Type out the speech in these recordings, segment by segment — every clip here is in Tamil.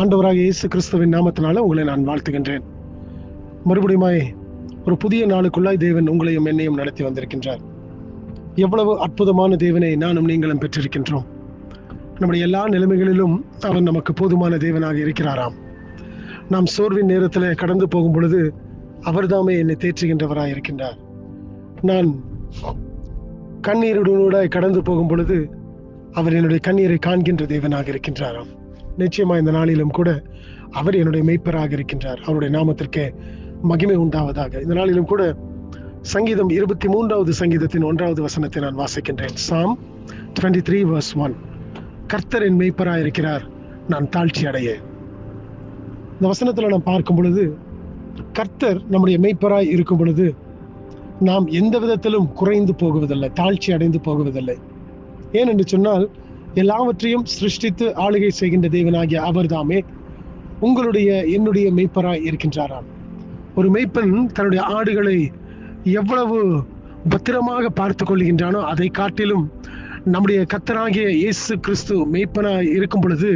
ஆண்டவராக இயேசு கிறிஸ்துவின் நாமத்தினால உங்களை நான் வாழ்த்துகின்றேன். மறுபடியுமாய் ஒரு புதிய நாளுக்குள்ளாய் தேவன் உங்களையும் என்னையும் நடத்தி வந்திருக்கின்றார். எவ்வளவு அற்புதமான தேவனை நானும் நீங்களும் பெற்றிருக்கின்றோம். நம்முடைய எல்லா நிலைமைகளிலும் அவர் நமக்கு போதுமான தேவனாக இருக்கிறாராம். நாம் சோர்வின் நேரத்தில் கடந்து போகும் பொழுது அவர்தாமே என்னை தேற்றுகின்றவராய் இருக்கின்றார். நான் கண்ணீருடனூடாய் கடந்து போகும் பொழுது அவர் என்னுடைய கண்ணீரை காண்கின்ற தேவனாக இருக்கின்றாராம். நிச்சயமா இந்த நாளிலும் கூட அவர் என்னுடைய மெய்ப்பராக இருக்கின்றார். அவருடைய நாமத்திற்கு மகிமை உண்டாவதாக. இந்த நாளிலும் கூட சங்கீதம் 23வது சங்கீதத்தின் 1வது வசனத்தை நான் வாசிக்கின்றேன். Psalm 23 verse 1. கர்த்தர் என் மெய்ப்பராக இருக்கிறார், நான் தாழ்ச்சி அடைய. இந்த வசனத்துல நாம் பார்க்கும் பொழுது கர்த்தர் நம்முடைய மெய்ப்பராய் இருக்கும் பொழுது நாம் எந்த விதத்திலும் குறைந்து போகுவதில்லை, தாழ்ச்சி அடைந்து போகுவதில்லை. ஏனென்று சொன்னால் எல்லாவற்றையும் சிருஷ்டித்து ஆளுகை செய்கின்ற தேவனாகிய அவர் தாமே உங்களுடைய என்னுடைய மெய்ப்பராய் இருக்கின்றாராம். ஒரு மெய்ப்பன் தன்னுடைய ஆடுகளை எவ்வளவு பத்திரமாக பார்த்து கொள்கின்றானோ அதை காட்டிலும் நம்முடைய கர்த்தராகிய இயேசு கிறிஸ்து மெய்ப்பனாய் இருக்கும் பொழுது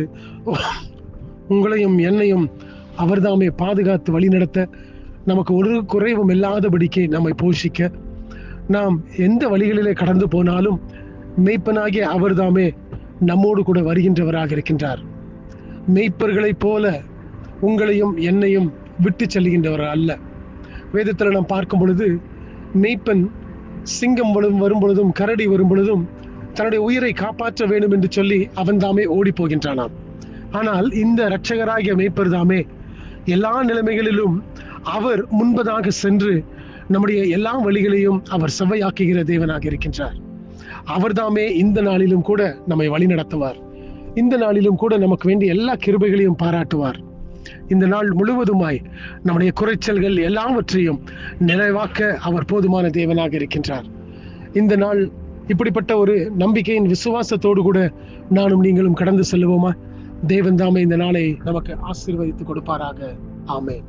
உங்களையும் என்னையும் அவர்தாமே பாதுகாத்து வழிநடத்த, நமக்கு ஒரு குறைவும் இல்லாதபடிக்கு நம்மை போஷிக்க, நாம் எந்த வழிகளிலே கடந்து போனாலும் மெய்ப்பனாகிய அவர்தாமே நம்மோடு கூட வருகின்றவராக இருக்கின்றார். மெய்ப்பர்களைப் போல உங்களையும் என்னையும் விட்டு செல்கின்றவர் அல்ல. வேதத்தில் நாம் பார்க்கும் பொழுது மெய்ப்பன் சிங்கம் வரும் பொழுதும் கரடி வரும் பொழுதும் தன்னுடைய உயிரை காப்பாற்ற வேண்டும் என்று சொல்லி அவன் தாமே ஓடி போகின்றானாம். ஆனால் இந்த இரட்சகராகிய மெய்ப்பர் தாமே எல்லா நிலைமைகளிலும் அவர் முன்பதாக சென்று நம்முடைய எல்லா வழிகளையும் அவர் செவ்வையாக்குகிற தேவனாக இருக்கின்றார். அவர்தாமே இந்த நாளிலும் கூட நம்மை வழி நடத்துவார். இந்த நாளிலும் கூட நமக்கு வேண்டிய எல்லா கிருபைகளையும் பாராட்டுவார். இந்த நாள் முழுவதுமாய் நம்முடைய குறைச்சல்கள் எல்லாவற்றையும் நிறைவாக்க அவர் போதுமான தேவனாக இருக்கின்றார். இந்த நாள் இப்படிப்பட்ட ஒரு நம்பிக்கையின் விசுவாசத்தோடு கூட நானும் நீங்களும் கடந்து செல்லுவோமா? தேவன் தாமே இந்த நாளை நமக்கு ஆசீர்வதித்து கொடுப்பாராக. ஆமென்.